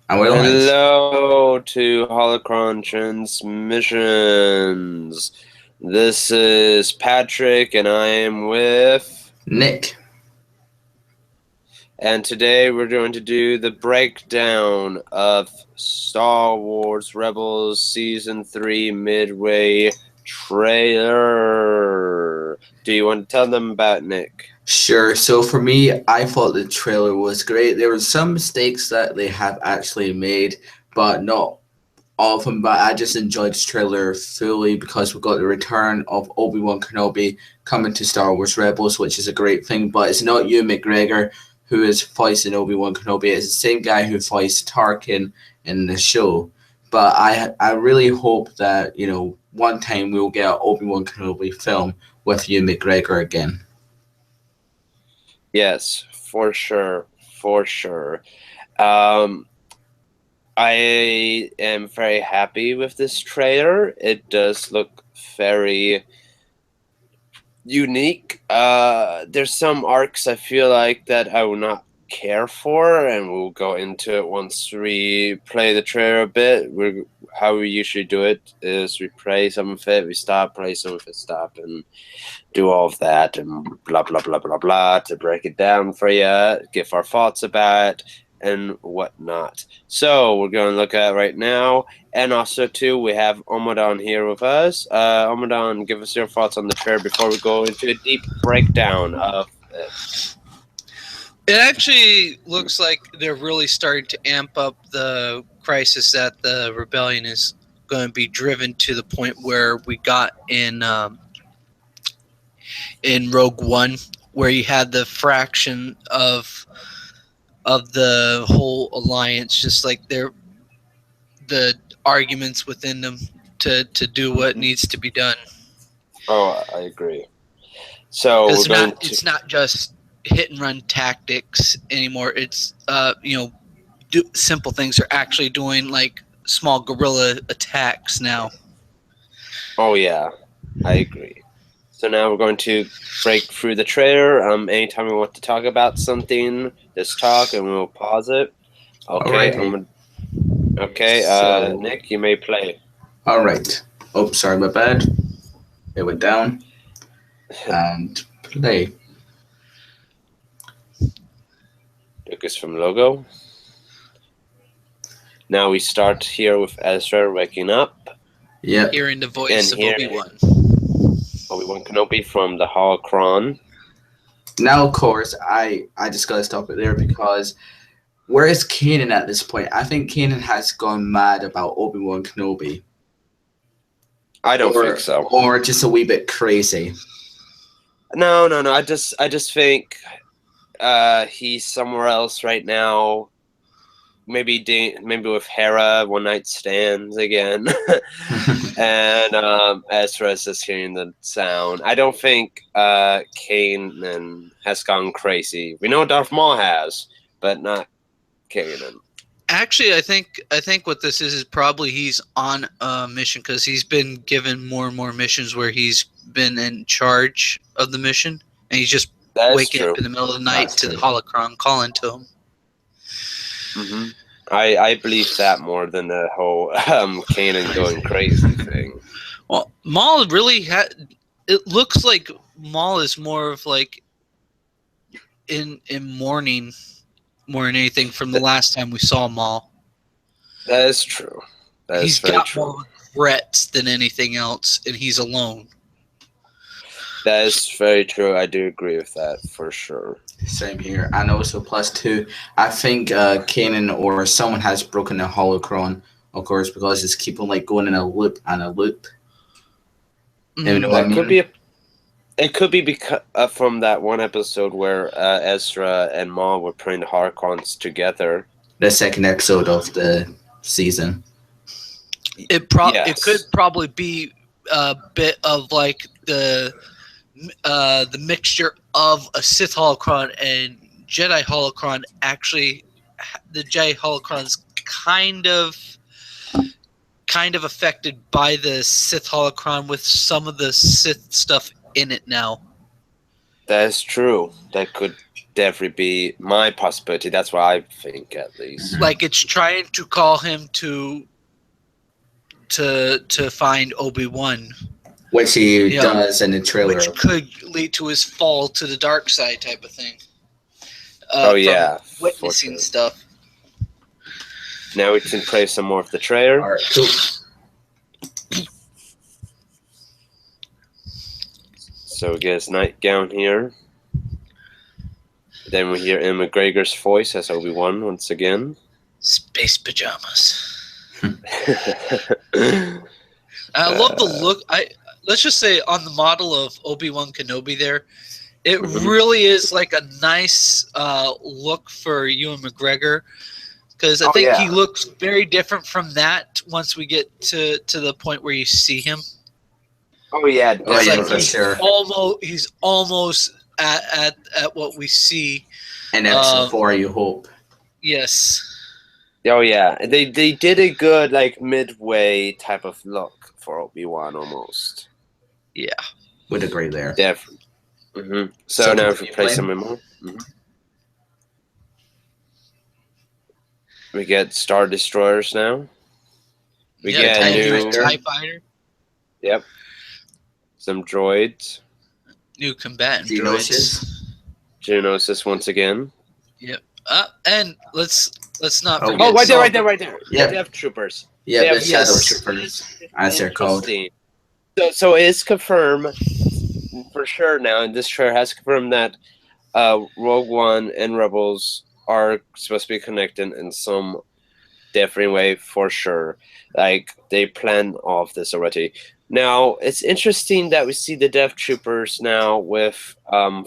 And we're live. Hello to Holocron Transmissions. This is Patrick, and I am with. Nick. And today we're going to do the breakdown of Star Wars Rebels Season 3 Midway trailer. Do you want to tell them about it, Nick? Sure. So for me, I thought the trailer was great. There were some mistakes that they have actually made, but not all of them. But I just enjoyed this trailer fully because we got the return of Obi-Wan Kenobi coming to Star Wars Rebels, which is a great thing. But it's not Ewan McGregor who is voicing Obi-Wan Kenobi. It's the same guy who voiced Tarkin in the show. But I really hope that, one time we'll get an Obi-Wan Kenobi film with Ewan McGregor again. Yes, for sure. For sure. I am very happy with this trailer. It does look very unique. There's some arcs I feel like that I will not care for, and we'll go into it once we play the trailer a bit. How we usually do it is we play some of it, we stop, play some of it, stop, and do all of that, and blah, blah, blah, blah, blah, to break it down for you, give our thoughts about it, and whatnot. So we're going to look at it right now. And also, too, we have Omadaun here with us. Omadaun, give us your thoughts on the trailer before we go into a deep breakdown of it. It actually looks like they're really starting to amp up the crisis that the rebellion is going to be driven to the point where we got in Rogue One, where you had the fraction of the whole alliance, just like the arguments within them to do what needs to be done. Oh, I agree. So it's not just hit and run tactics anymore. It's simple things. They're actually doing like small guerrilla attacks now. Oh yeah, I agree. So now we're going to break through the trailer. Anytime we want to talk about something, just talk and we'll pause it. Okay. So- Nick, you may play. All right. Oh, sorry, my bad. It went down. And play. Lucas from Logo. Now we start here with Ezra waking up. Yep. Hearing the voice of Obi-Wan. Obi-Wan Kenobi from the Holocron. Now, of course, I just got to stop it there because where is Kanan at this point? I think Kanan has gone mad about Obi-Wan Kenobi. I don't think so. Or just a wee bit crazy. No. I just think he's somewhere else right now. Maybe with Hera, one night stands again, and Ezra's just hearing the sound. I don't think Kanan has gone crazy. We know Darth Maul has, but not Kanan. Actually, I think what this is probably he's on a mission because he's been given more and more missions where he's been in charge of the mission, and he's just waking up in the middle of the night to the holocron calling to him. Mm-hmm. I believe that more than the whole Kanan going crazy thing. Well, Maul really it looks like Maul is more of like in mourning more than anything from the last time we saw Maul. That is true. He's got more regrets than anything else, and he's alone. That is very true. I do agree with that for sure. Same here. And also, plus two, I think Kanan or someone has broken the holocron, of course, because it's keeping like going in a loop and a loop. You know what I mean? It could be because from that one episode where Ezra and Maul were putting the holocrons together. The second episode of the season. It could probably be a bit of like the mixture of a Sith holocron and Jedi holocron. Actually, the Jedi holocron's kind of affected by the Sith holocron with some of the Sith stuff in it now. That is true. That could definitely be my possibility. That's what I think, at least. Like it's trying to call him to find Obi-Wan, which he does in the trailer, which could lead to his fall to the dark side, type of thing. Oh yeah, witnessing stuff. Now we can play some more of the trailer. All right, cool. So we get his nightgown here. Then we hear Ian McGregor's voice as Obi-Wan once again. Space pajamas. I love the look. Let's just say on the model of Obi-Wan Kenobi there, it really is like a nice look for Ewan McGregor, because I think he looks very different from that once we get to the point where you see him. Oh yeah, for sure. He's almost at what we see in episode 4. You hope. Yes. Oh yeah, they did a good like midway type of look for Obi-Wan almost. Yeah, would agree there. Definitely. So now if we play some more, we get Star Destroyers now. We get a new TIE fighter. Yep. Some droids. New combatant droids. Geonosis once again. Yep. And let's not forget. Oh, right there. Yeah. Death Troopers. Yeah, the Shadow Troopers, as they're called. So it is confirmed for sure now, and this trailer has confirmed that Rogue One and Rebels are supposed to be connected in some different way for sure. Like they planned all of this already. Now it's interesting that we see the Death Troopers now with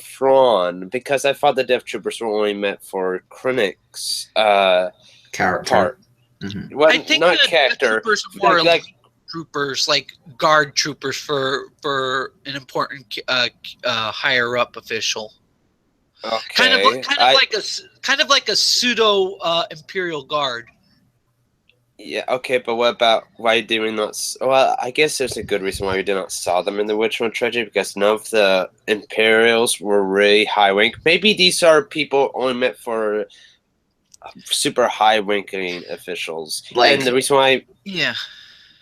Thrawn, because I thought the Death Troopers were only meant for Krennic's character. Part. Well, I think not character. Like troopers, like guard troopers for an important higher up official. Okay. Kind of like a pseudo Imperial Guard. Yeah, okay, but what about why did we not? Well, I guess there's a good reason why we did not saw them in the original trilogy, because none of the Imperials were really high rank. Maybe these are people only meant for super high ranking officials. And the reason why,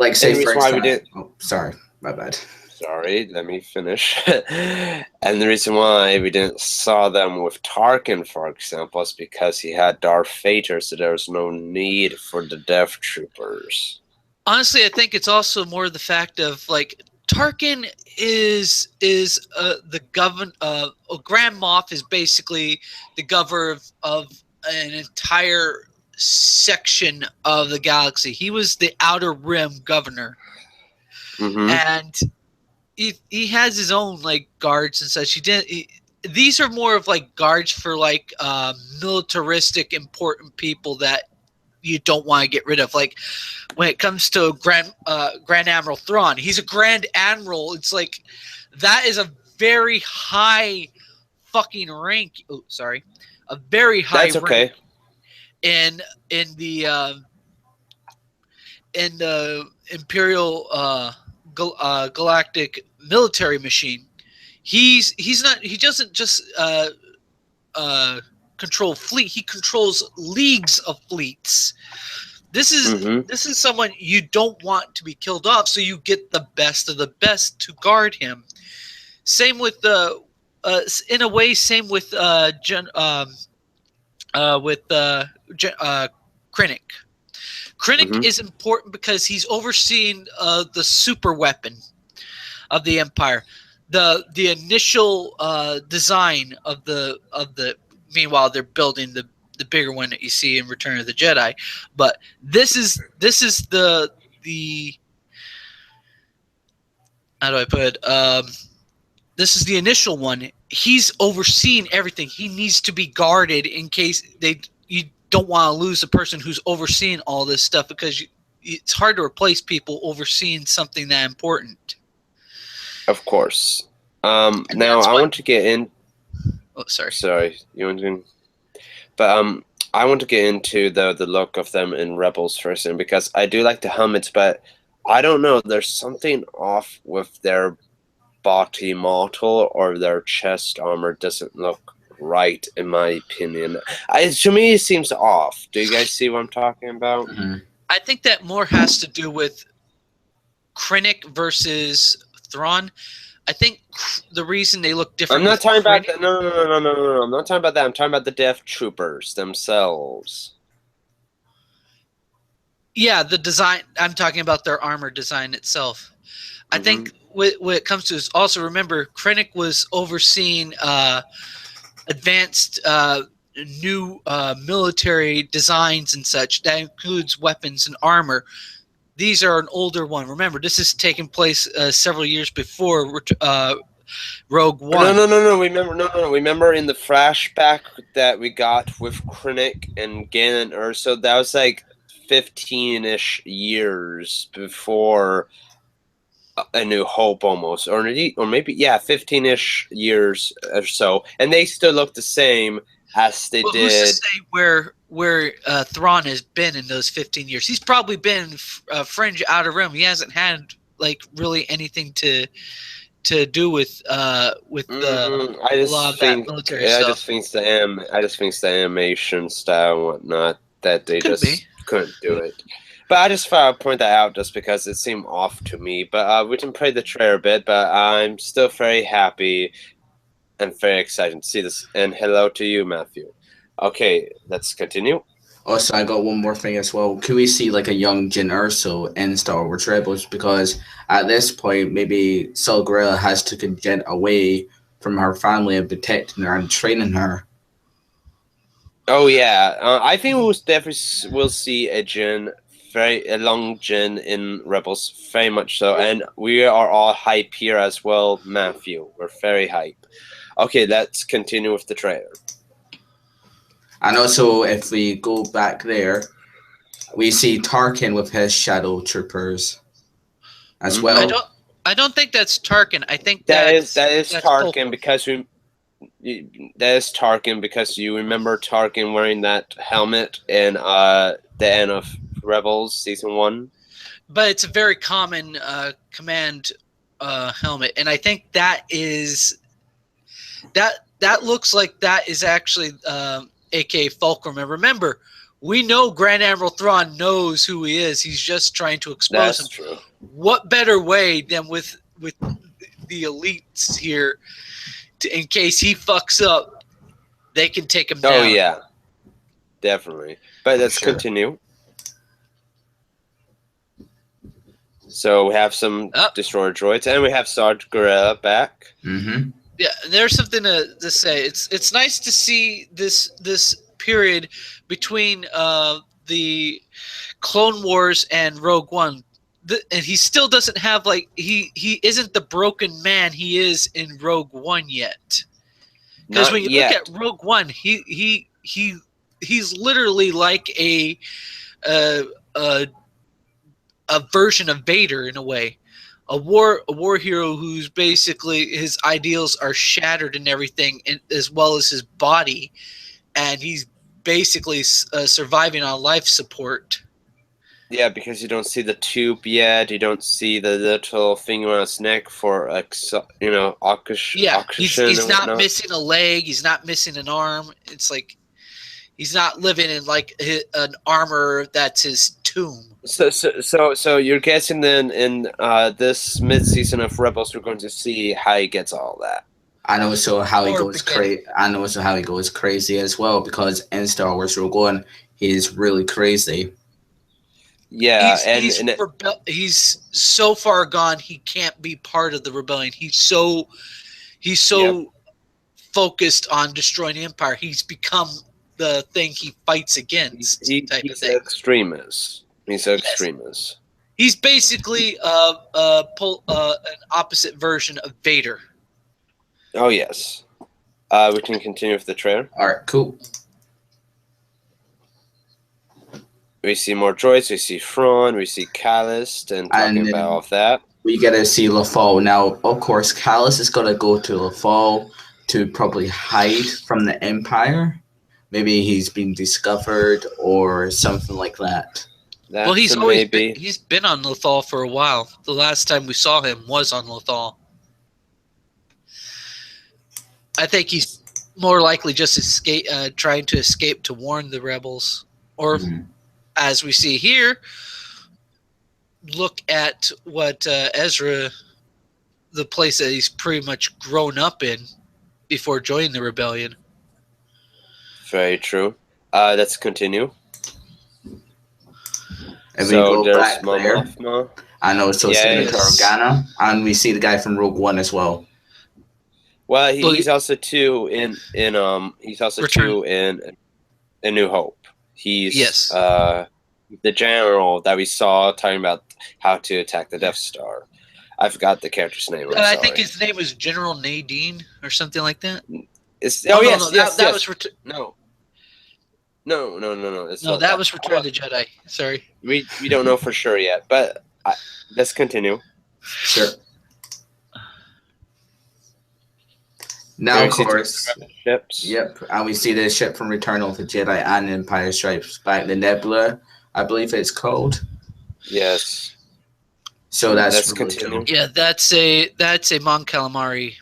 like say for example, we didn't. Oh, sorry, my bad. Sorry, let me finish. And the reason why we didn't saw them with Tarkin, for example, is because he had Darth Vader, so there was no need for the Death Troopers. Honestly, I think it's also more the fact of like Tarkin is the governor. Grand Moff is basically the governor of an entire section of the galaxy. He was the Outer Rim governor, and he has his own like guards and such. These are more of like guards for like militaristic important people that you don't want to get rid of. Like when it comes to Grand Admiral Thrawn, he's a Grand Admiral. It's like that is a very high fucking rank. Oh, sorry, a very high. That's okay. Rank in the Imperial galactic military machine. He doesn't just control fleet. He controls leagues of fleets. This is someone you don't want to be killed off, so you get the best of the best to guard him. Same with in a way, same with Krennic. Krennic is important because he's overseeing the super weapon of the Empire, the initial design of the. Meanwhile, they're building the bigger one that you see in Return of the Jedi, but this is the how do I put it? This is the initial one. He's overseeing everything. He needs to be guarded in case you don't want to lose the person who's overseeing all this stuff, because it's hard to replace people overseeing something that important. Of course. Now I want to get in. Oh, sorry. Sorry, you want to? But I want to get into the look of them in Rebels first, and because I do like the helmets, but I don't know. There's something off with their body model, or their chest armor doesn't look right, in my opinion. To me, it seems off. Do you guys see what I'm talking about? Mm-hmm. I think that more has to do with Krennic versus Thrawn. I think the reason they look different. I'm not talking about that. No. I'm not talking about that. I'm talking about the Death Troopers themselves. Yeah, the design. I'm talking about their armor design itself. I think what it comes to is also remember Krennic was overseeing advanced new military designs and such. That includes weapons and armor. These are an older one. Remember, this is taking place several years before Rogue One. No. Remember in the flashback that we got with Krennic and Gan and Urso, that was like 15-ish years before A New Hope, almost, or maybe 15-ish years or so, and they still look the same as they did. Who's to say where Thrawn has been in those 15 years? He's probably been fringe Outer Rim. He hasn't had like really anything to do with the military stuff. I just think the animation style and whatnot that they couldn't do it. But I just thought I'd point that out just because it seemed off to me. But we can play the trailer a bit, but I'm still very happy and very excited to see this. And hello to you, Matthew. Okay, let's continue. Also, I got one more thing as well. Can we see like a young Jyn Erso in Star Wars Rebels? Because at this point, maybe Saw Gerrera has taken Jyn away from her family and protecting her and training her. Oh yeah, I think we'll definitely see a long Jyn in Rebels, very much so, and we are all hype here as well, Matthew. We're very hype. Okay, let's continue with the trailer. And also, if we go back there, we see Tarkin with his shadow troopers as well. I don't think that's Tarkin. I think that is Tarkin because because you remember Tarkin wearing that helmet in the end of Rebels Season 1. But it's a very common command helmet, and I think that looks like that is actually A.K.A. Fulcrum. And remember, we know Grand Admiral Thrawn knows who he is. He's just trying to expose him. True. What better way than with the elites here, in case he fucks up, they can take him down. Oh yeah, definitely. But let's continue. So we have some destroyer droids, and we have Saw Gerrera back. Mm-hmm. Yeah, there's something to say. It's nice to see this period between the Clone Wars and Rogue One, and he still doesn't have he isn't the broken man he is in Rogue One yet. Because when you look at Rogue One, he's literally like a version of Vader in a way. A war hero who's basically his ideals are shattered and everything, as well as his body, and he's basically surviving on life support. Yeah, because you don't see the tube yet. You don't see the little thing around his neck for oxygen. Yeah, he's not missing a leg. He's not missing an arm. It's like he's not living in like an armor that's his tomb. So you're guessing then in this mid-season of Rebels we're going to see how he gets all that. And also how he goes crazy. And also how he goes crazy as well, because in Star Wars Rogue One, he's really crazy. Yeah, he's so far gone he can't be part of the rebellion. He's so focused on destroying the Empire. He's become the thing he fights against. He's an extremist. He's an extremist. He's basically an opposite version of Vader. Oh yes. We can continue with the trailer. All right, cool. We see more droids. We see Thrawn. We see Kallus, and talking about all of that. We get to see Lothal. Now, of course, Kallus is going to go to Lothal to probably hide from the Empire. Maybe he's been discovered or something like that. Well, he's always been on Lothal for a while. The last time we saw him was on Lothal. I think he's more likely just trying to escape to warn the rebels, or as we see here, look at what Ezra, the place that he's pretty much grown up in before joining the rebellion. Very true. Let's continue. And so we go back there. Mothma. And also Senator Organa, and we see the guy from Rogue One as well. Well, he's also too in he's also too in A New Hope. He's the general that we saw talking about how to attack the Death Star. I forgot the character's name. I think his name was General Nadine or something like that. That was No, that was Return of the Jedi. Sorry. We don't know for sure yet, but let's continue. Sure. Now, of course, ships. Yep, and we see the ship from Return of the Jedi and Empire Strikes Back, the Nebula, I believe it's called. Yes. So let's continue. Yeah, that's a Mon Calamari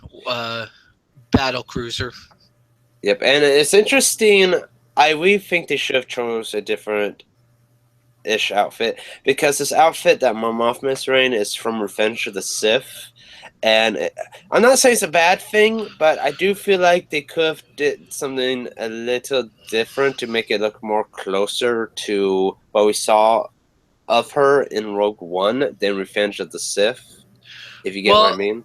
battle cruiser. Yep, and it's interesting. We think they should have chose a different-ish outfit, because this outfit that Mon Mothma is wearing is from Revenge of the Sith. And I'm not saying it's a bad thing, but I do feel like they could have did something a little different to make it look more closer to what we saw of her in Rogue One than Revenge of the Sith, if you get what I mean.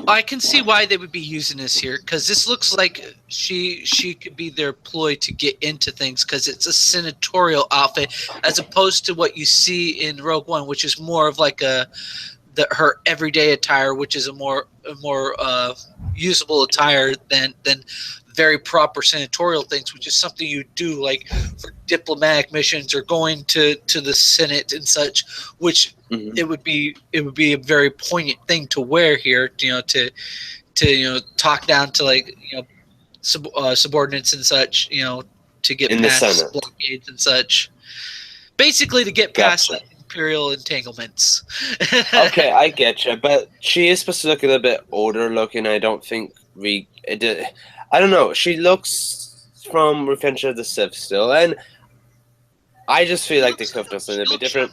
I can see why they would be using this here, because this looks like she could be their ploy to get into things, because it's a senatorial outfit as opposed to what you see in Rogue One, which is more of like her everyday attire, which is a more usable attire than very proper senatorial things, which is something you do like for diplomatic missions or going to the Senate and such, which it would be a very poignant thing to wear here, to talk down to like subordinates and such, to get in past blockades and such, basically to get past that imperial entanglements. Okay, I get you, but she is supposed to look a little bit older looking. I don't think I don't know. She looks from Revenge of the Sith still, and I just feel like they could have done something a bit different.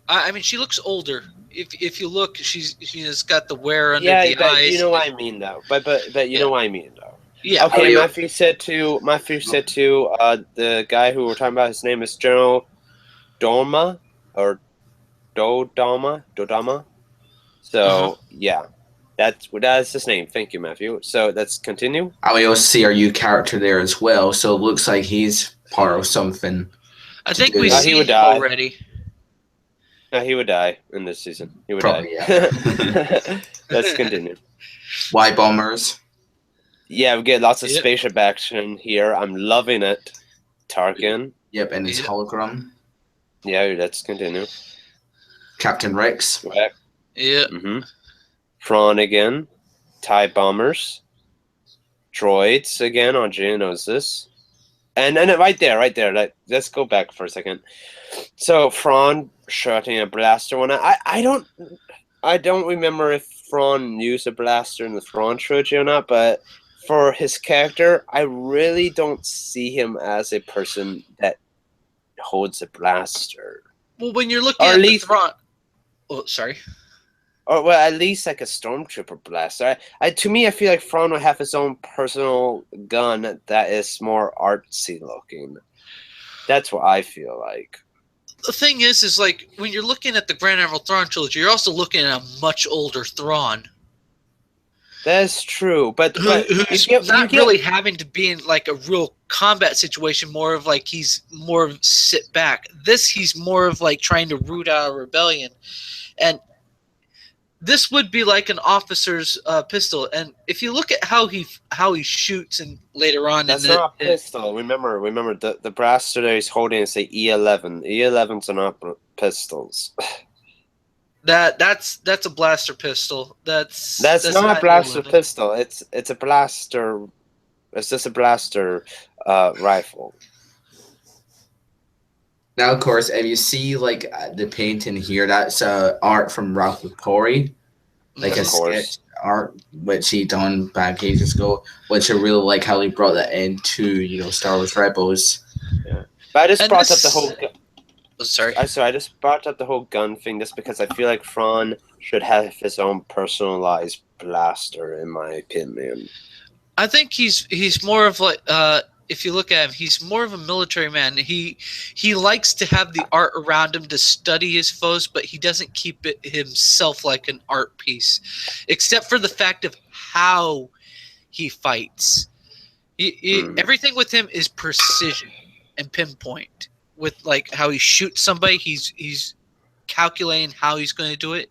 I mean, she looks older. If you look, she's got the wear under the but eyes. You know what I mean, though. But you know what I mean, though. Yeah. Okay, Matthew said to the guy who we're talking about. His name is General Doma or Dodama. So yeah. That's his name. Thank you, Matthew. So let's continue. And we also see our new character there as well. So it looks like he's part of something. I think we see him already. No, he would die in this season. He would die. Yeah. Let's continue. Y bombers. Yeah, we get lots of spaceship action here. I'm loving it. Tarkin. Yep, and his hologram. Yeah, let's continue. Captain Rex. Yeah. Thrawn again, TIE bombers, droids again on Geonosis, and then right there. Let's go back for a second. So Thrawn shooting a blaster one. I don't remember if Thrawn used a blaster in the Thrawn trilogy or not, but for his character, I really don't see him as a person that holds a blaster. Well, when you're looking at the Thrawn, sorry. Or well, at least like a stormtrooper blaster. To me, I feel like Thrawn would have his own personal gun that is more artsy looking. That's what I feel like. The thing is like when you're looking at the Grand Admiral Thrawn trilogy, you're also looking at a much older Thrawn. That's true, but who's not really having to be in like a real combat situation. More of like he's more of sit back. He's more of like trying to root out a rebellion, and this would be like an officer's pistol, and if you look at how he shoots, and later on, that's not a pistol. Remember the blaster that he's holding is a E11. E11s are not pistols. That's a blaster pistol. That's not a blaster pistol. It's a blaster. It's just a blaster rifle. Now, of course, if you see like the painting here, that's art from Ralph Lepori, like a sketch art, which he done back ages ago, which I really like how he brought that into Star Wars Rebels. Yeah, but I just brought up the whole. Sorry. I just brought up the whole gun thing just because I feel like Thrawn should have his own personalized blaster, in my opinion. I think he's more of like if you look at him, he's more of a military man. He likes to have the art around him to study his foes, but he doesn't keep it himself like an art piece, except for the fact of how he fights. Everything with him is precision and pinpoint. With like how he shoots somebody, he's calculating how he's going to do it.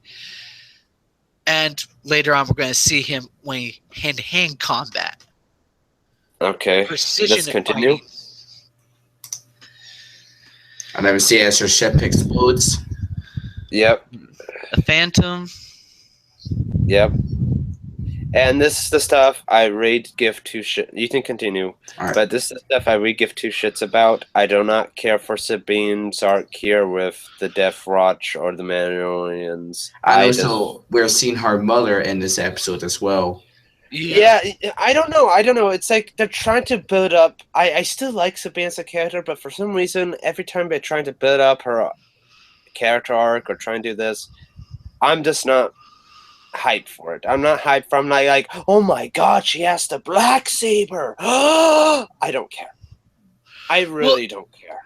And later on, we're going to see him when hand-to-hand combat. Okay, Precision. Let's continue. Fighting. And then we see as her ship explodes. Yep. A phantom. Yep. And this is the stuff I rate give two shit. You can continue. Right. But this is the stuff I really give two shits about. I do not care for Sabine's arc here with the Death Watch or the Mandalorians. And also, we're seeing her mother in this episode as well. Yeah, I don't know. It's like they're trying to build up. I still like Sabine as a character, but for some reason, every time they're trying to build up her character arc or try and do this, I'm just not hyped for it. I'm not hyped for. I'm like, oh my god, she has the black saber. I don't care. I really don't care.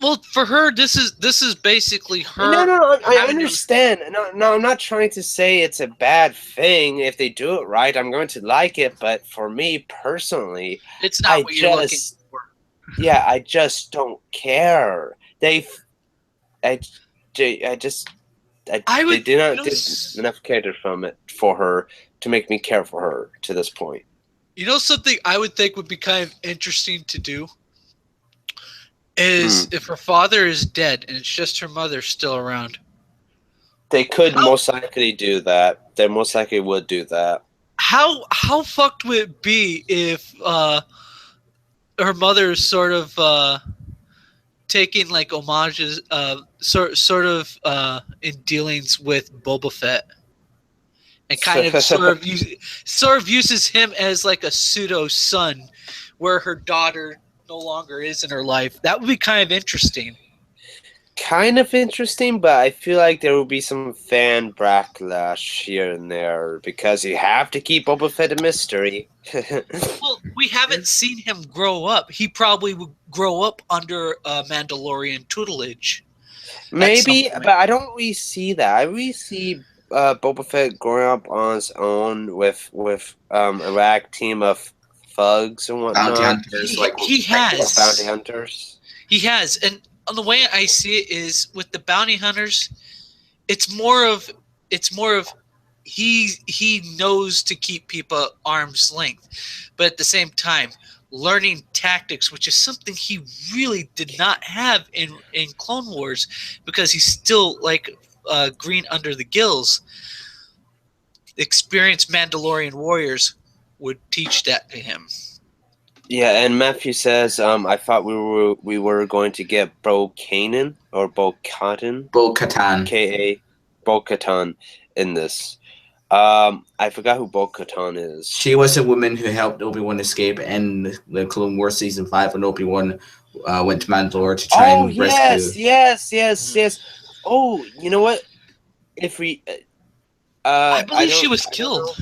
Well, for her, this is basically her. No, I understand. No, I'm not trying to say it's a bad thing. If they do it right, I'm going to like it. But for me personally, it's not what you're looking for. Yeah, I just don't care. They did not get enough character from it for her to make me care for her to this point. You know something I would think would be kind of interesting to do is if her father is dead and it's just her mother still around. They could most likely do that. They most likely would do that. How fucked would it be if her mother is sort of taking like homages, sort of in dealings with Boba Fett, and kind of sort of uses him as like a pseudo son, where her daughter no longer is in her life. That would be kind of interesting. Kind of interesting, but I feel like there will be some fan backlash here and there because you have to keep Boba Fett a mystery. Well, we haven't seen him grow up. He probably would grow up under Mandalorian tutelage. Maybe, but I don't really see that. I really see Boba Fett growing up on his own with a rag team of thugs and whatnot. Bounty hunters, he has bounty hunters. He has, and the way I see it is with the bounty hunters, it's more of he knows to keep people at arm's length, but at the same time learning tactics, which is something he really did not have in Clone Wars because he's still like green under the gills. Experienced Mandalorian warriors would teach that to him. Yeah, and Matthew says, I thought we were going to get Bo-Katan or Bo-Katan. Bo-Katan. K.A. Bo-Katan in this. I forgot who Bo-Katan is. She was a woman who helped Obi-Wan escape in the Clone Wars Season 5 when Obi-Wan went to Mandalore to try and rescue. Yes. Oh, you know what? If we... I believe she was killed.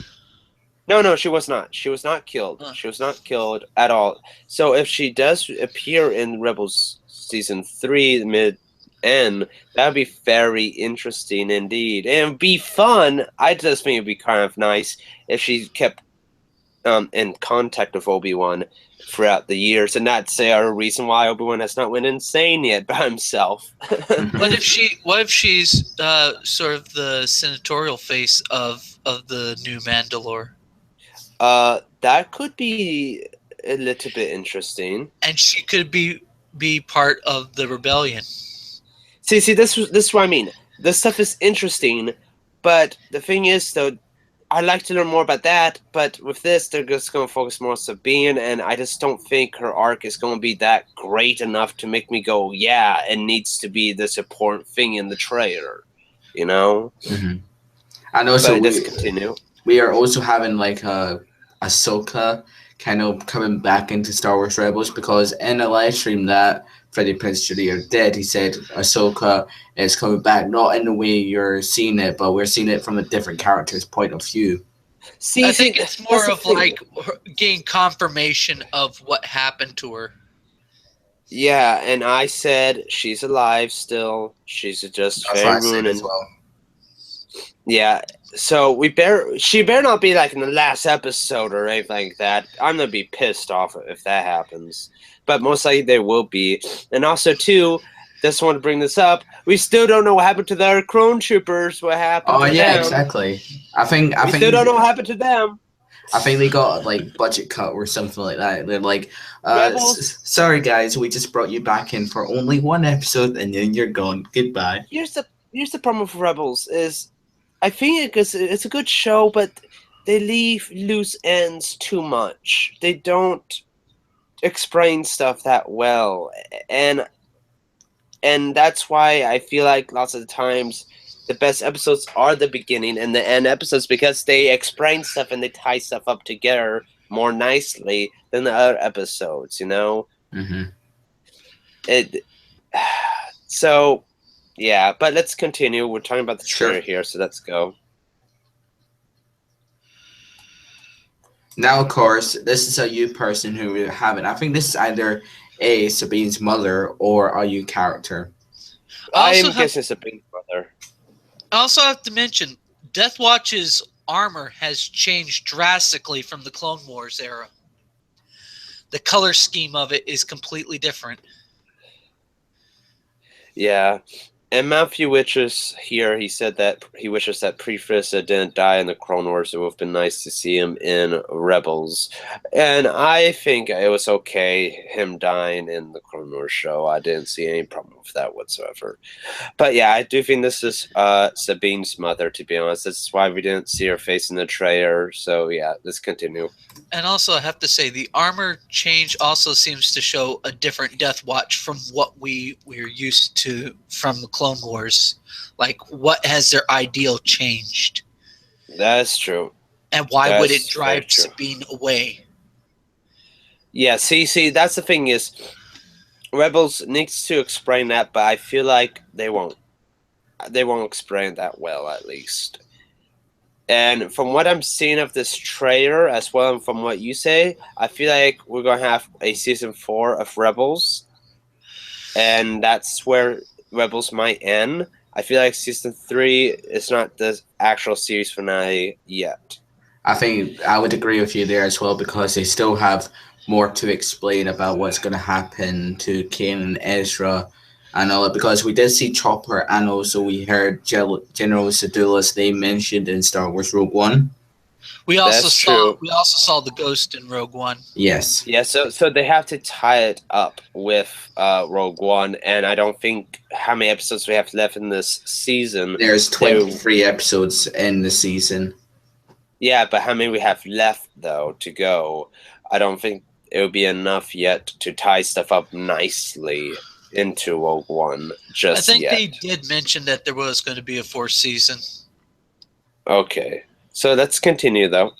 No, she was not. She was not killed. She was not killed at all. So if she does appear in Rebels Season 3 mid-end, that would be very interesting indeed. And it would be fun. I just think it would be kind of nice if she kept in contact with Obi-Wan throughout the years, and that's a reason why Obi-Wan has not went insane yet by himself. What if she's sort of the senatorial face of the new Mandalore? That could be a little bit interesting. And she could be part of the rebellion. See, this is what I mean. This stuff is interesting, but the thing is, though, I'd like to learn more about that, but with this, they're just going to focus more on Sabine, and I just don't think her arc is going to be that great enough to make me go, yeah, it needs to be this important thing in the trailer, you know? Mm-hmm. And also, let's continue. we are also having like Ahsoka kind of coming back into Star Wars Rebels, because in a live stream that Freddie Prinze Jr. did, he said Ahsoka is coming back, not in the way you're seeing it, but we're seeing it from a different character's point of view. I think it's more of like getting confirmation of what happened to her. Yeah, and I said she's alive still. She's just very ruined as well. Yeah, so she better not be like in the last episode or anything like that. I'm gonna be pissed off if that happens. But most likely they will be. And also too, just want to bring this up. We still don't know what happened to their clone troopers. What happened to them? Oh yeah, exactly. I think still don't know what happened to them. I think they got like budget cut or something like that. They're like, sorry guys, we just brought you back in for only one episode and then you're gone. Goodbye. Here's the problem with Rebels is, I think it's a good show, but they leave loose ends too much. They don't explain stuff that well, and that's why I feel like lots of the times the best episodes are the beginning and the end episodes, because they explain stuff and they tie stuff up together more nicely than the other episodes, you know? Mm-hmm. So, yeah, but let's continue. We're talking about the trailer here, so let's go. Now, of course, this is a you person who we haven't. I think this is either A, Sabine's mother, or a you character. I'm guessing Sabine's mother. I also have to mention, Death Watch's armor has changed drastically from the Clone Wars era. The color scheme of it is completely different. Yeah. And Matthew wishes here, he said that he wishes that Pre-Frieza didn't die in the Clone Wars. It would have been nice to see him in Rebels. And I think it was okay, him dying in the Clone Wars show. I didn't see any problem with that whatsoever. But yeah, I do think this is Sabine's mother, to be honest. That's why we didn't see her face in the trailer. So yeah, let's continue. And also, I have to say, the armor change also seems to show a different Death Watch from what we're used to from the Clone Wars. Like, what has their ideal changed? That's true. And why would it drive Sabine away? Yeah, see, that's the thing is, Rebels needs to explain that, but I feel like they won't. They won't explain that well, at least. And from what I'm seeing of this trailer, as well as from what you say, I feel like we're going to have a Season 4 of Rebels. And that's where Rebels might end. I feel like Season 3 is not the actual series finale yet. I think I would agree with you there as well, because they still have more to explain about what's going to happen to Kanan and Ezra and all that, because we did see Chopper, and also we heard General Sedulas they mentioned in Star Wars Rogue One. We also saw the Ghost in Rogue One. Yes. Yeah, so they have to tie it up with Rogue One, and I don't think how many episodes we have left in this season. There's 23 episodes in the season. Yeah, but how many we have left, though, to go? I don't think it would be enough yet to tie stuff up nicely into Rogue One just yet. I think they did mention that there was going to be a 4th season. Okay. So let's continue, though.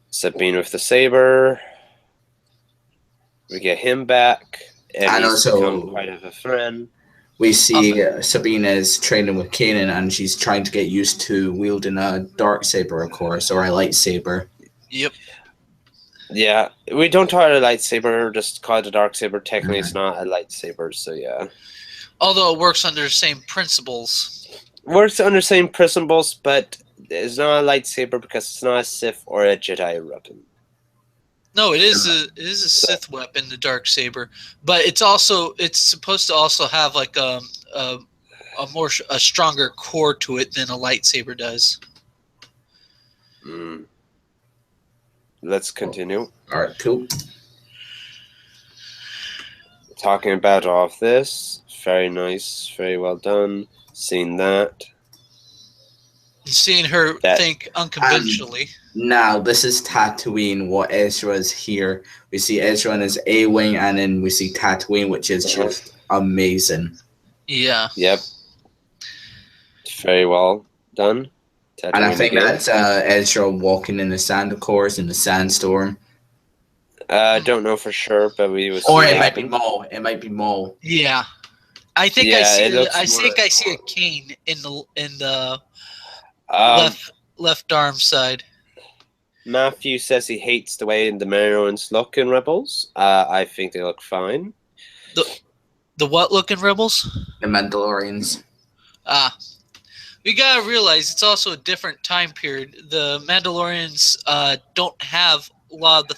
Sabine with the saber. We get him back. And he's become quite of a friend. We see Sabine is training with Kanan, and she's trying to get used to wielding a dark saber, of course, or a lightsaber. Yep. Yeah, we don't call it a lightsaber, just call it a dark saber. Technically, it's not a lightsaber, so yeah. Although it works under the same principles. Works under the same principles, but it's not a lightsaber because it's not a Sith or a Jedi weapon. No, it is a Sith weapon, the dark saber, but it's supposed to also have like a stronger core to it than a lightsaber does. Let's continue. All right, cool. Talking about all of this, very nice, very well done. Seeing that. Seeing her think unconventionally. Now, this is Tatooine, what Ezra is here. We see Ezra in his A-Wing, and then we see Tatooine, which is just amazing. Yeah. Yep. Very well done. And I think that's Ezra walking in the sand, of course, in the sandstorm. I don't know for sure, but we was. Or it might be Maul. It might be Maul. Yeah, I think I see a cane in the left arm side. Matthew says he hates the way the Mandalorians look in Rebels. I think they look fine. The what look in Rebels? The Mandalorians. We gotta realize it's also a different time period. The Mandalorians don't have a lot of the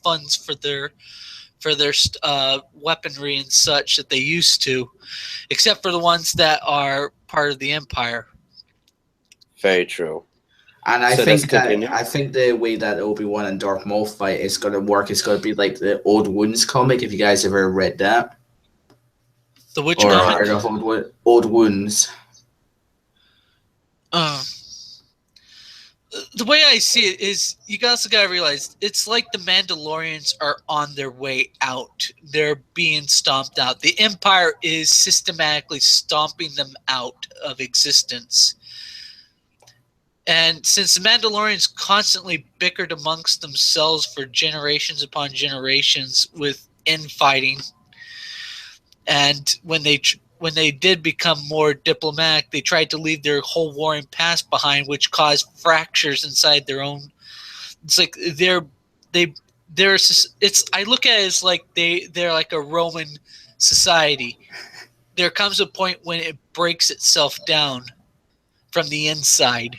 funds for their weaponry and such that they used to, except for the ones that are part of the Empire. Very true. And I think the way that Obi-Wan and Darth Maul fight is going to work is going to be like the Old Wounds comic, if you guys have ever read that. The which comic? Or Old Wounds. The way I see it is, you guys got to realize, it's like the Mandalorians are on their way out. They're being stomped out. The Empire is systematically stomping them out of existence. And since the Mandalorians constantly bickered amongst themselves for generations upon generations with infighting, and when they did become more diplomatic, they tried to leave their whole warring past behind, which caused fractures inside their own. It's like I look at it as like they're like a Roman society. There comes a point when it breaks itself down from the inside.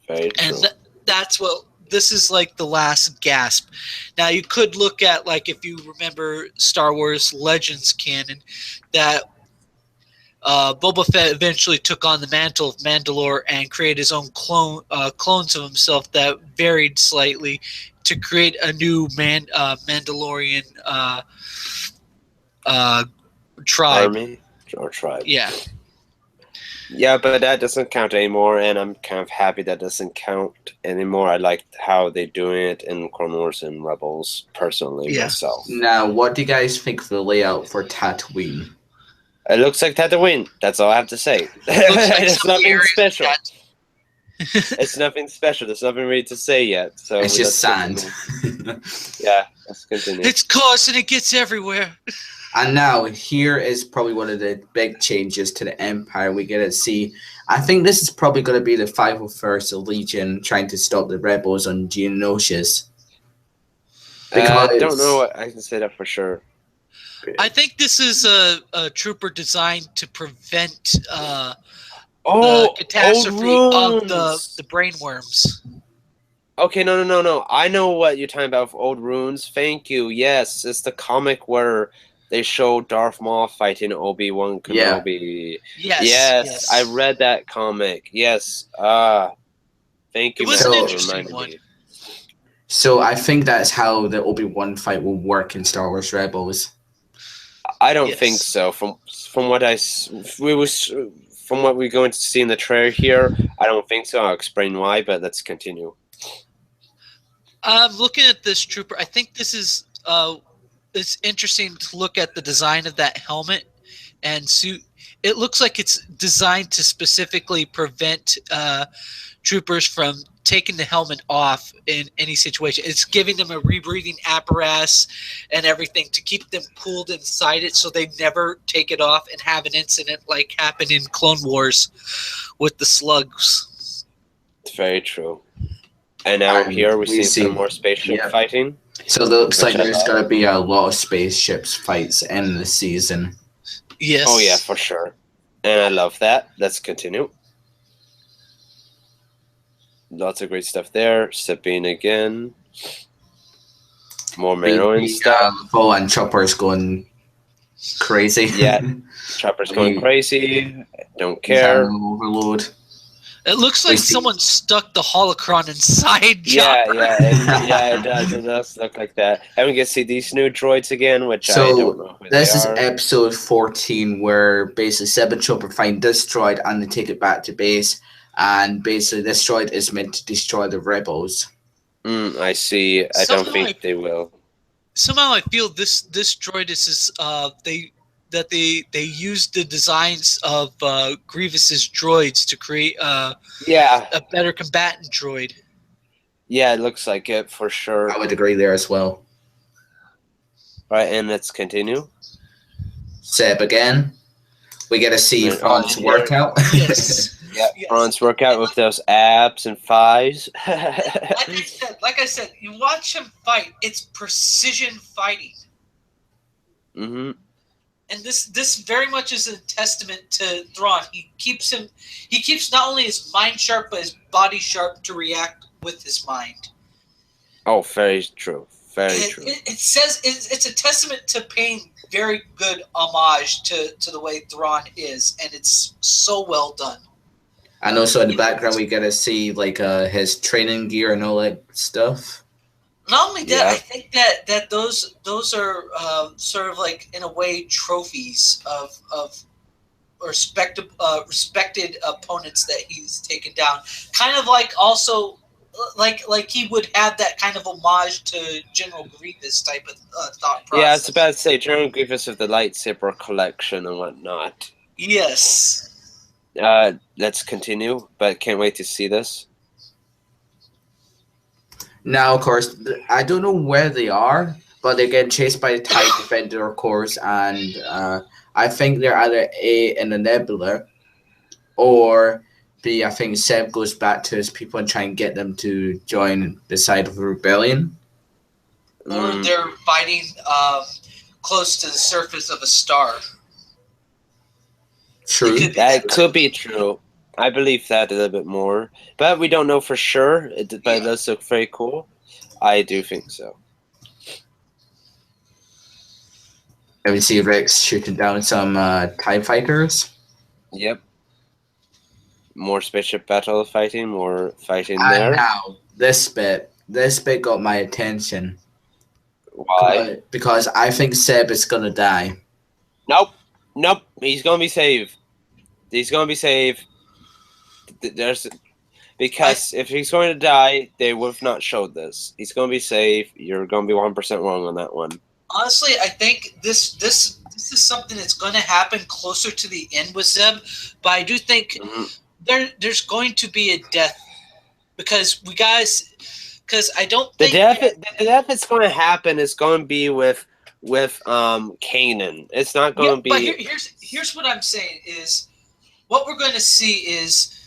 And that's what this is like, the last gasp. Now you could look at, like, if you remember Star Wars Legends canon, that Boba Fett eventually took on the mantle of Mandalore and created his own clones of himself that varied slightly to create a new Mandalorian tribe. Army or tribe. Yeah. Yeah, but that doesn't count anymore, and I'm kind of happy that doesn't count anymore. I like how they're doing it in Clone Wars and Rebels, personally, myself. Now, what do you guys think of the layout for Tatooine? It looks like Tatooine. That's all I have to say. It's nothing special. It's nothing special. There's nothing really to say yet. So it's just sand. Yeah, let's continue. It's coarse and it gets everywhere. And now, here is probably one of the big changes to the Empire we get to see. I think this is probably going to be the 501st Legion trying to stop the rebels on Geonosis. I don't know. I can say that for sure. I think this is a trooper designed to prevent the catastrophe of the brainworms. Okay, no. I know what you're talking about with Old Runes. Thank you. Yes, it's the comic where they show Darth Maul fighting Obi-Wan Kenobi. Yeah. Yes, I read that comic. Yes. Thank you for reminding me. So I think that's how the Obi-Wan fight will work in Star Wars Rebels. I don't think so. From what we're going to see in the trailer here, I don't think so. I'll explain why, but let's continue. Looking at this trooper, I think this is it's interesting to look at the design of that helmet and suit. It looks like it's designed to specifically prevent troopers from taking the helmet off in any situation. It's giving them a rebreathing apparatus and everything to keep them cooled inside it so they never take it off and have an incident like happened in Clone Wars with the slugs. It's very true. And now here we see some more spaceship fighting. So it looks like there's going to be a lot of spaceships fights in the season. Yes. Oh, yeah, for sure. And I love that. Let's continue. Lots of great stuff there. Sabine again. More Mandalorian stuff. And Chopper's going crazy. Yeah, Chopper's going crazy. Don't care. Overload. It looks like someone stuck the holocron inside Chopper. Yeah, it does. It does look like that. And we get to see these new droids again, which I don't know who this is episode 14, where basically Seb and Chopper find this droid and they take it back to base. And basically this droid is meant to destroy the rebels. I see. I don't think they will. Somehow I feel this droid is that they used the designs of Grievous's droids to create a better combatant droid. Yeah, it looks like it for sure. I would agree there as well. All right, and let's continue. Seb again. We get to see Fran's workout. Yes. Yeah, Fran's workout with those abs and thighs. like I said, you watch him fight. It's precision fighting. Mm-hmm. And this very much is a testament to Thrawn. He keeps not only his mind sharp, but his body sharp to react with his mind. Oh, very true. Very true. It says it's a testament to paying very good homage to the way Thrawn is, and it's so well done. And also in the background, we get to see like his training gear and all that stuff. Not only that, I think that those are sort of like in a way trophies of respected opponents that he's taken down. Kind of like also like he would have that kind of homage to General Grievous type of thought process. Yeah, I was about to say General Grievous of the lightsaber collection and whatnot. Yes. Let's continue, but can't wait to see this. Now, of course, I don't know where they are, but they're getting chased by the TIE Defender, of course, and I think they're either A, in the nebula, or B, I think Seb goes back to his people and try and get them to join the side of the rebellion. Or they're fighting close to the surface of a star. True. That could be true. I believe that a little bit more. But we don't know for sure. But it does look very cool. I do think so. And we see Rex shooting down some TIE fighters. Yep. More spaceship battle fighting, more fighting and there. Now, this bit got my attention. Why? Because I think Seb is going to die. Nope. He's going to be saved. He's going to be saved. Because if he's going to die, they would have not showed this. He's going to be safe. You're going to be 1% wrong on that one. Honestly, I think this is something that's going to happen closer to the end with Zeb, but I do think there's going to be a death because I don't think the death that's going to happen is going to be with Kanan. It's not going to be. But here's what I'm saying is what we're going to see is.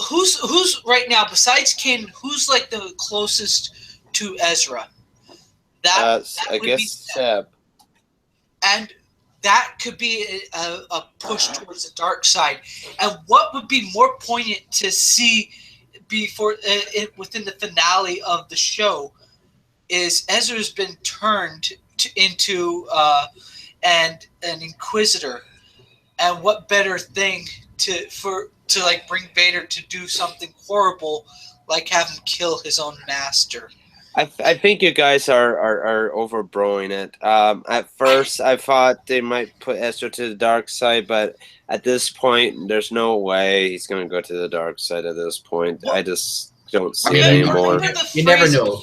Who's right now besides Kanan? Who's like the closest to Ezra? That I guess Seb. And that could be a push towards the dark side. And what would be more poignant to see before within the finale of the show is Ezra's been turned into an Inquisitor, and what better thing to like bring Vader to do something horrible, like have him kill his own master. I think you guys are overblowing it. At first, I thought they might put Ezra to the dark side, but at this point, there's no way he's going to go to the dark side at this point. Well, I just don't see it anymore. You never know.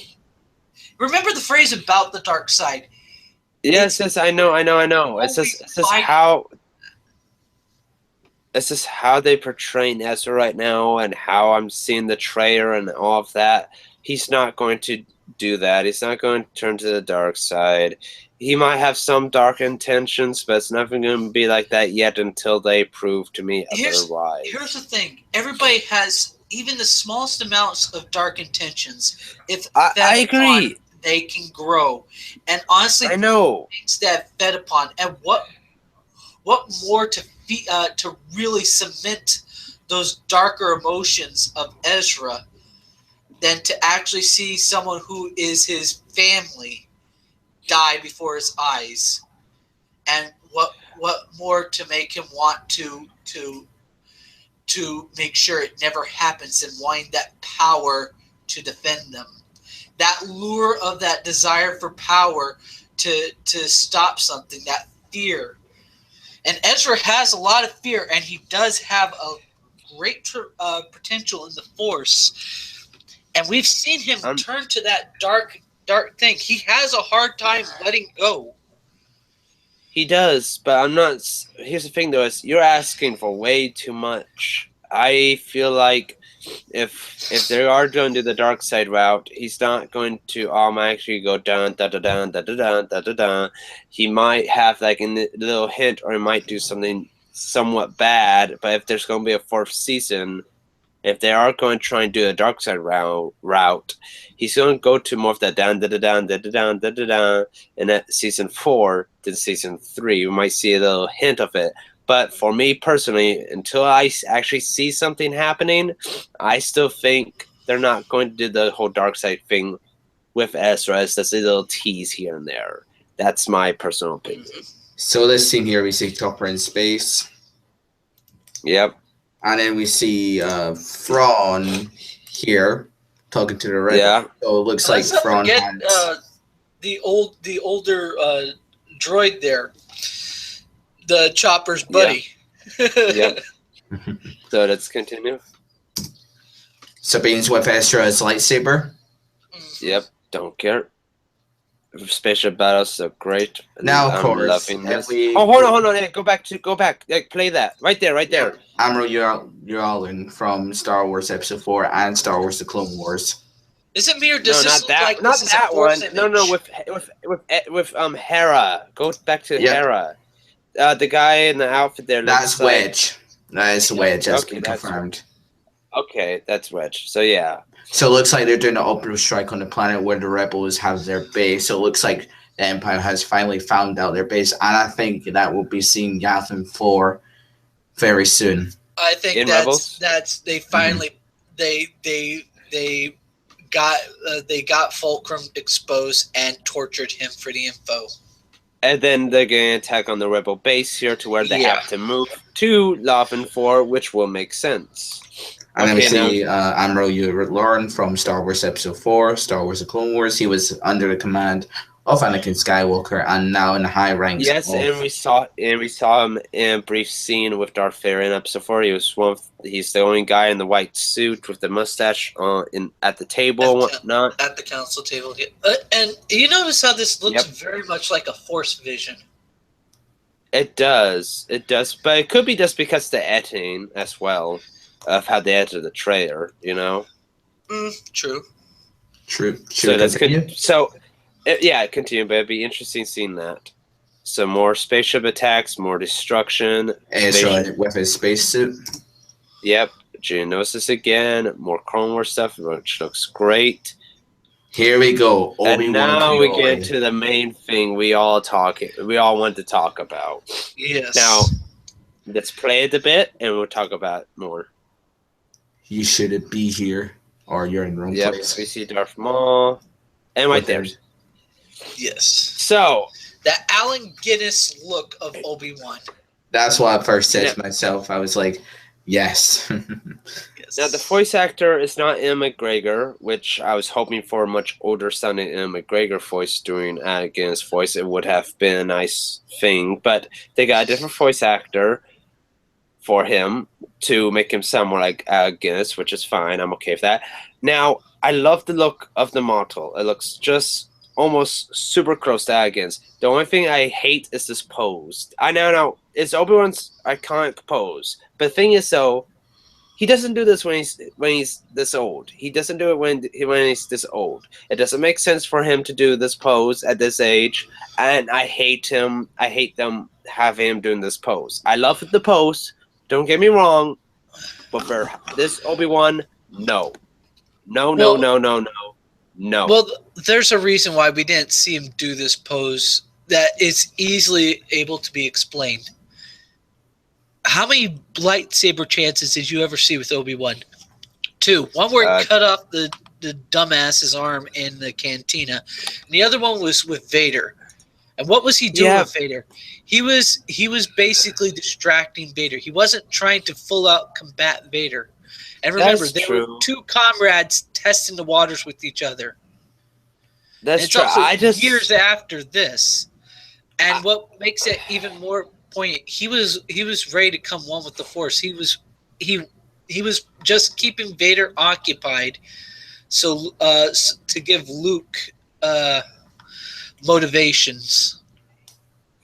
Remember the phrase about the dark side. Yes, I know. It's just how they portray Ezra right now and how I'm seeing the trailer and all of that. He's not going to do that. He's not going to turn to the dark side. He might have some dark intentions, but it's never going to be like that yet until they prove to me otherwise. Here's the thing. Everybody has even the smallest amounts of dark intentions. If I agree. They can grow. And honestly, I know. Things that fed upon. And what more to really cement those darker emotions of Ezra than to actually see someone who is his family die before his eyes, and what more to make him want to make sure it never happens and wanting that power to defend them, that lure of that desire for power to stop something, that fear. And Ezra has a lot of fear, and he does have a great potential in the Force. And we've seen him turn to that dark thing. He has a hard time letting go. He does, but I'm not. Here's the thing, though: is you're asking for way too much. I feel like if they are going to do the dark side route, he's not going to automatically go down, da da da da da da da da da. He might have like a little hint, or he might do something somewhat bad. But if there's going to be a fourth season, if they are going to try and do a dark side route, he's going to go to more of that down, da da down, da da down, da da down. And at season 4 to season 3, we might see a little hint of it. But for me personally, until I actually see something happening, I still think they're not going to do the whole dark side thing with Ezra. It's just a little tease here and there. That's my personal opinion. So this scene here, we see Chopper in space. Yep. And then we see Thrawn here talking to the rebel. Yeah. So it looks like Thrawn has the older droid there, the Chopper's buddy. Yeah. Yep. So let's continue. Sabine's with Ezra's lightsaber. Yep. Don't care. Spaceship battles are great. Now, of course, loving this. Hold on. Hey, go back. Like, play that right there. Amro Yulin from Star Wars Episode 4 and Star Wars: The Clone Wars. Is it me or does this look like not this that is a one? image? No, with Hera. Go back to Hera. The guy in the outfit there. That's Wedge. That is Wedge. That's been confirmed. Okay, that's Wedge. So yeah. So it looks like they're doing an orbital strike on the planet where the rebels have their base. So it looks like the Empire has finally found out their base, and I think that will be seeing Yavin 4 very soon. I think that's they finally they got Fulcrum exposed and tortured him for the info. And then they're going to attack on the rebel base here to where they have to move to Yavin 4, which will make sense. And then we see Amro Yulin from Star Wars Episode 4, Star Wars: The Clone Wars. He was under the command of Anakin Skywalker, and now in the high ranks. Yes, and we saw him in a brief scene with Darth Vader in Episode 4. He's the only guy in the white suit with the mustache at the table and whatnot. At the council table, and you notice how this looks very much like a Force vision. It does, but it could be just because the editing as well. Of how they edited the trailer, you know. True. So let's continue. Continue. But it'd be interesting seeing that. Some more spaceship attacks, more destruction. Ezra with his spacesuit. Yep, Geonosis again. More Clone Wars stuff, which looks great. Here we go. And now we get to the main thing we all want to talk about. Yes. Now, let's play it a bit, and we'll talk about it more. You shouldn't be here, or you're in the wrong place. We see Darth Maul, and right there. Yes. So that Allen Guinness look of Obi-Wan. That's what I first said to myself. I was like, yes. Yes. Now the voice actor is not Ian McGregor, which I was hoping for a much older sounding Ian McGregor voice doing Guinness voice. It would have been a nice thing, but they got a different voice actor for him to make him sound more like Guinness, which is fine. I'm okay with that. Now, I love the look of the model. It looks just almost super close to Guinness. The only thing I hate is this pose. I know it's Obi-Wan's iconic pose. But the thing is, though, he doesn't do this when he's this old. He doesn't do it when he's this old. It doesn't make sense for him to do this pose at this age, and I hate him. I hate them having him doing this pose. I love the pose. Don't get me wrong, but for this Obi-Wan, no. No. Well, there's a reason why we didn't see him do this pose that is easily able to be explained. How many lightsaber chances did you ever see with Obi-Wan? 2. One where he cut off the dumbass's arm in the cantina, and the other one was with Vader. And what was he doing with Vader? He was basically distracting Vader. He wasn't trying to full out combat Vader. And remember, they were 2 comrades testing the waters with each other. That's true. Years after this, and what makes it even more poignant, he was ready to come one with the Force. He was just keeping Vader occupied, so to give Luke motivations.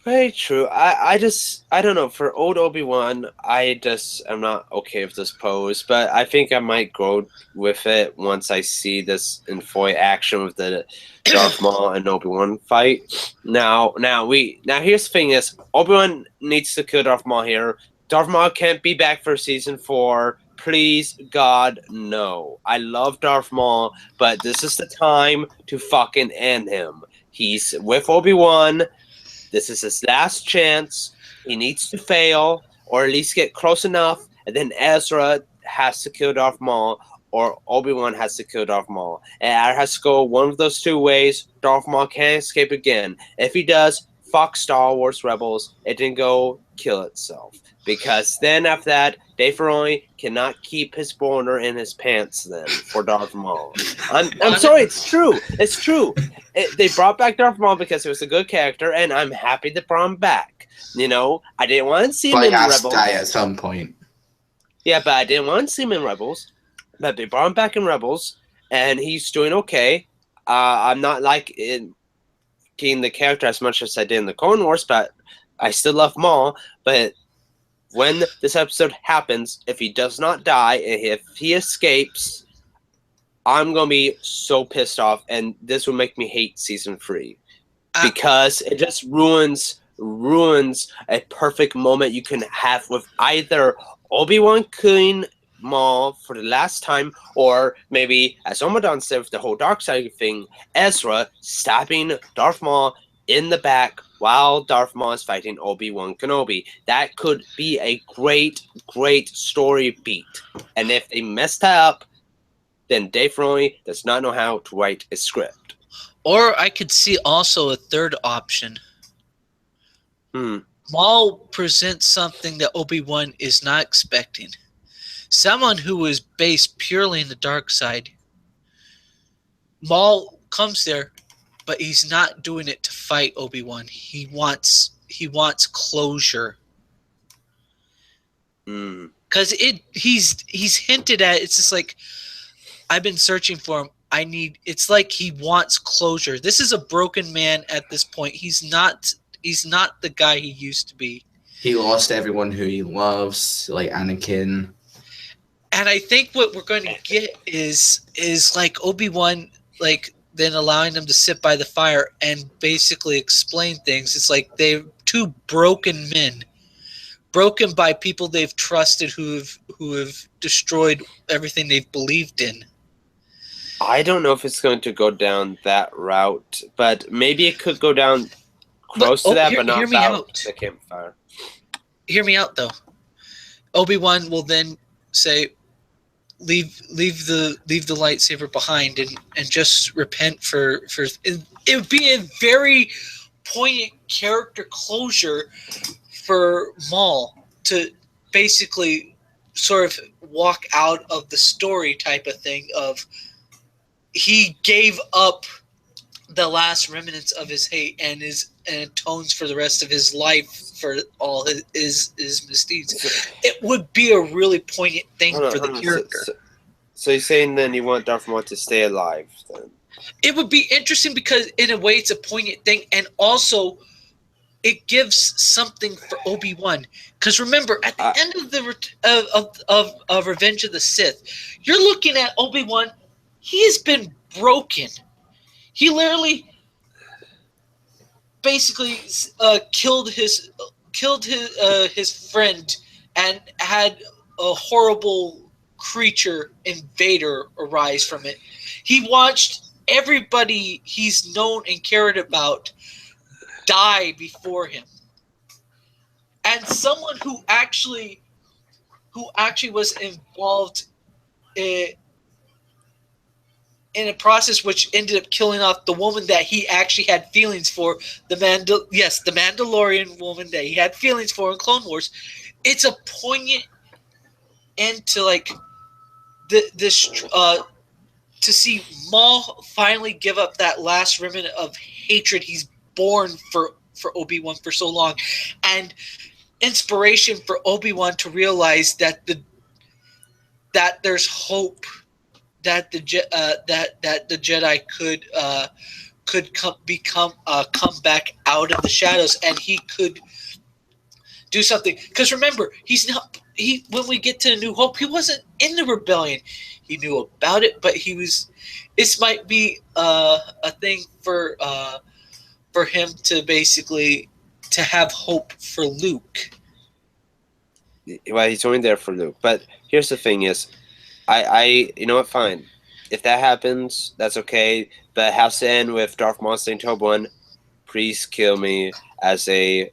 Very true. I don't know. For old Obi-Wan, I'm not okay with this pose, but I think I might grow with it once I see this in full action with the Darth Maul and Obi-Wan fight. Now here's the thing: is Obi-Wan needs to kill Darth Maul here. Darth Maul can't be back for season 4. Please, God, no. I love Darth Maul, but this is the time to fucking end him. He's with Obi-Wan. This is his last chance. He needs to fail, or at least get close enough, and then Ezra has to kill Darth Maul, or Obi-Wan has to kill Darth Maul. And it has to go one of those two ways. Darth Maul can't escape again. If he does, fuck Star Wars Rebels. It didn't go kill itself. Because then after that, Dave Filoni cannot keep his boner in his pants then for Darth Maul. I'm sorry, it's true. It's true. They brought back Darth Maul because he was a good character, and I'm happy they brought him back. You know, I didn't want to see him in Rebels. But he has to die at some point. Yeah, but I didn't want to see him in Rebels. But they brought him back in Rebels, and he's doing okay. I'm not liking the character as much as I did in the Clone Wars, but I still love Maul. But when this episode happens, if he does not die, and if he escapes, I'm going to be so pissed off, and this will make me hate Season 3. Because it just ruins a perfect moment you can have with either Obi-Wan killing Maul for the last time, or maybe, as Omadaun said with the whole dark side thing, Ezra stabbing Darth Maul in the back while Darth Maul is fighting Obi-Wan Kenobi. That could be a great, great story beat. And if they mess that up, then Dave Filoni does not know how to write a script. Or I could see also a third option. Maul presents something that Obi-Wan is not expecting. Someone who is based purely in the dark side. Maul comes there, but he's not doing it to fight Obi-Wan. He wants closure. Because he's hinted at, it's just like, I've been searching for him. It's like he wants closure. This is a broken man at this point. He's not the guy he used to be. He lost everyone who he loves, like Anakin. And I think what we're going to get is like Obi-Wan, like, then allowing them to sit by the fire and basically explain things. It's like they're two broken men, broken by people they've trusted who have destroyed everything they've believed in. I don't know if it's going to go down that route, but maybe it could go down close to that, but not about the campfire. Hear me out, though. Obi-Wan will then say, leave the lightsaber behind and just repent for it would be a very poignant character closure for Maul to basically sort of walk out of the story type of thing of he gave up the last remnants of his hate and atones for the rest of his life for all his misdeeds. It would be a really poignant thing for the character. So you're saying then you want Darth Maul to stay alive then? It would be interesting because in a way it's a poignant thing, and also it gives something for Obi-Wan. Because remember, at the end of Revenge of the Sith, you're looking at Obi-Wan. He has been broken. He literally basically killed his friend and had a horrible creature invader arise from it. He watched everybody he's known and cared about die before him. And someone who actually was involved in a process which ended up killing off the woman that he actually had feelings for, the Mandalorian woman that he had feelings for in Clone Wars. It's a poignant end to like this to see Maul finally give up that last remnant of hatred he's borne for Obi-Wan for so long, and inspiration for Obi-Wan to realize that there's hope that the Jedi could come back out of the shadows, and he could do something. Because remember, when we get to New Hope, he wasn't in the rebellion. He knew about it, but he was. This might be a thing for him to basically to have hope for Luke. Well, he's only there for Luke. But here's the thing: is you know what? Fine, if that happens, that's okay. But it has to end with Darth Maul saying to Obi-Wan, "Please kill me as a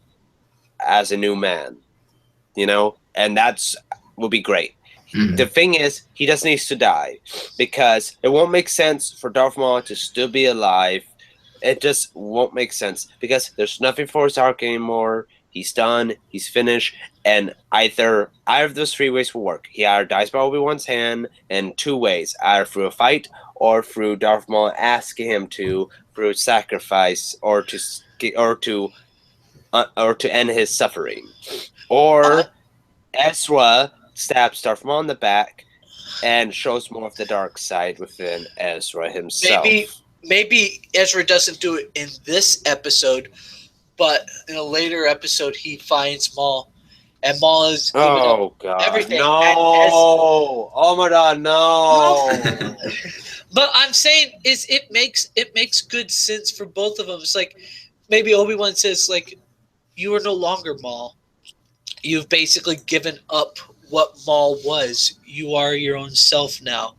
new man," you know, and will be great. Mm-hmm. The thing is, he just needs to die because it won't make sense for Darth Maul to still be alive. It just won't make sense because there's nothing for his arc anymore. He's done. He's finished. And either of those three ways will work. He either dies by Obi-Wan's hand in two ways, either through a fight or through Darth Maul asking him to, through sacrifice, or to end his suffering, or Ezra stabs Darth Maul in the back and shows more of the dark side within Ezra himself. Maybe Ezra doesn't do it in this episode, but in a later episode he finds Maul, and Maul is giving up everything. No, Omadaun, no. But I'm saying it makes good sense for both of them. It's like maybe Obi-Wan says like, "You are no longer Maul. You've basically given up what Maul was. You are your own self now."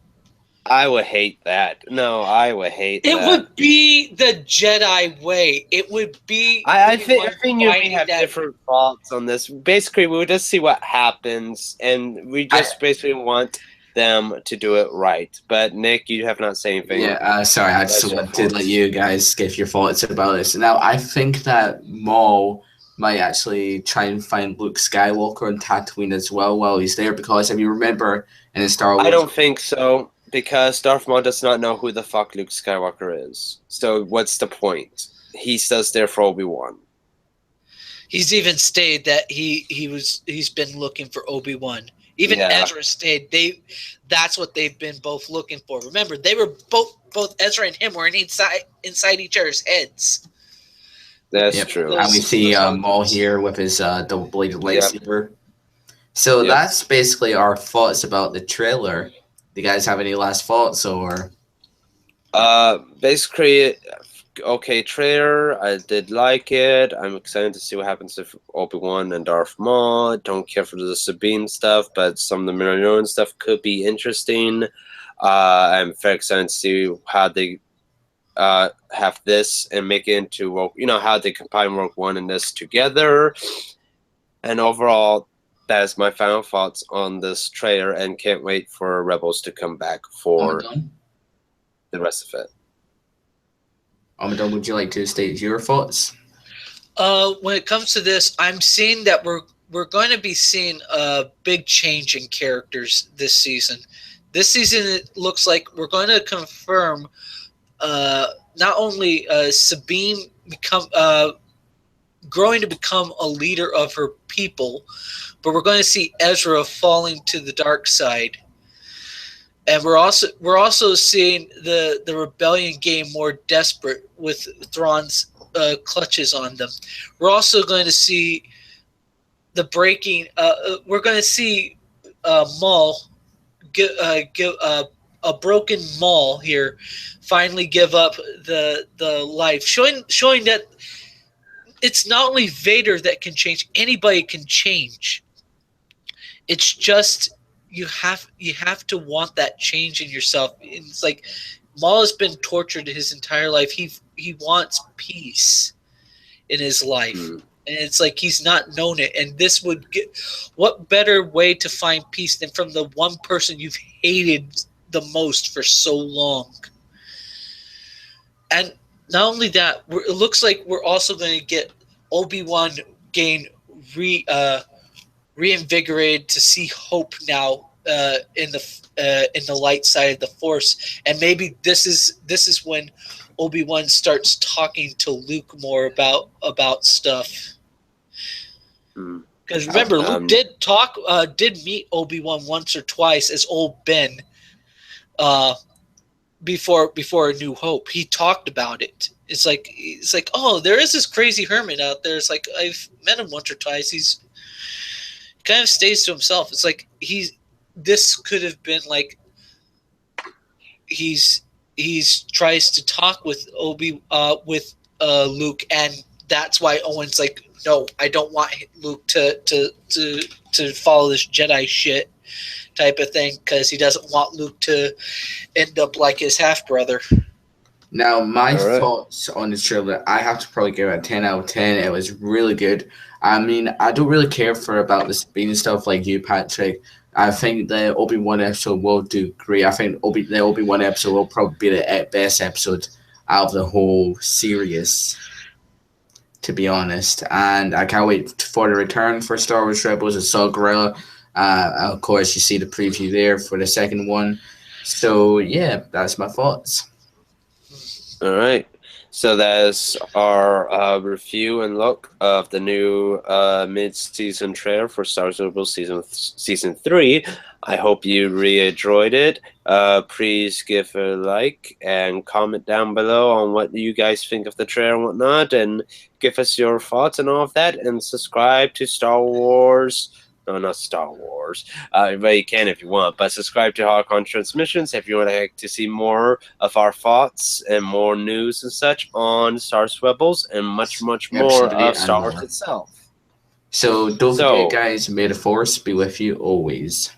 I would hate that. No, I would hate that. It would be the Jedi way. It would be... I think you may have different thoughts on this. Basically, we would just see what happens, and we just basically want them to do it right. But, Nick, you have not said anything. Yeah, sorry, I just wanted to let you guys give your thoughts about this. Now, I think that Maul might actually try and find Luke Skywalker on Tatooine as well while he's there, because if you remember in the Star Wars... I don't think so, because Darth Maul does not know who the fuck Luke Skywalker is. So what's the point? He's just there for Obi-Wan. He's even stated that he's been looking for Obi-Wan. Even Ezra stated that's what they've been both looking for. Remember, they were both Ezra and him were inside each other's heads. That's true. And we see Maul here with his double-bladed lightsaber. So that's basically our thoughts about the trailer. Do you guys have any last thoughts, or? Basically, okay trailer. I did like it. I'm excited to see what happens with Obi-Wan and Darth Maul. Don't care for the Sabine stuff, but some of the Mandalorian stuff could be interesting. I'm very excited to see how they have this and make it into, how they combine Rogue One and this together. And overall, that is my final thoughts on this trailer, and can't wait for Rebels to come back for the rest of it. Omadaun, would you like to state your thoughts? When it comes to this, I'm seeing that we're going to be seeing a big change in characters this season. This season, it looks like we're going to confirm not only Sabine growing to become a leader of her people, but we're going to see Ezra falling to the dark side, and we're also seeing the rebellion game more desperate with Thrawn's clutches on them. We're also going to see the breaking. We're going to see Maul give a broken Maul here finally give up the life, showing that it's not only Vader that can change, anybody can change. It's just you have to want that change in yourself. It's like Maul has been tortured his entire life. He wants peace in his life. And it's like he's not known it. And this would get, what better way to find peace than from the one person you've hated the most for so long? And not only that, it looks like we're also going to get Obi-Wan gain reinvigorated to see hope now in the light side of the Force, and maybe this is when Obi-Wan starts talking to Luke more about stuff. Because remember, Luke did meet Obi-Wan once or twice as old Ben, before A New Hope. He talked about it. It's like oh, there is this crazy hermit out there. It's like I've met him once or twice. He's kind of stays to himself. It's like this could have been like he's tries to talk with Luke, and that's why Owen's like, no, I don't want Luke to follow this Jedi shit type of thing, because he doesn't want Luke to end up like his half brother. Now, my thoughts on this trailer, I have to probably give it a 10 out of 10. It was really good. I mean, I don't really care about the Sabine stuff like you, Patrick. I think the Obi-Wan episode will do great. I think the Obi-Wan episode will probably be the best episode out of the whole series, to be honest. And I can't wait for the return for Star Wars Rebels. It's Saw Gerrera. Of course, you see the preview there for the second one. So, yeah, that's my thoughts. All right. So that's our review and look of the new mid-season trailer for Star Wars Rebels Season 3. I hope you really enjoyed it. Please give a like and comment down below on what you guys think of the trailer and whatnot, and give us your thoughts and all of that, and subscribe to Star Wars. No, not Star Wars. But you can if you want. But subscribe to Holocron Transmissions if you want to see more of our thoughts and more news and such on Star Wars Rebels and much, much more of Star Wars itself. So don't forget, guys, may the Force be with you always.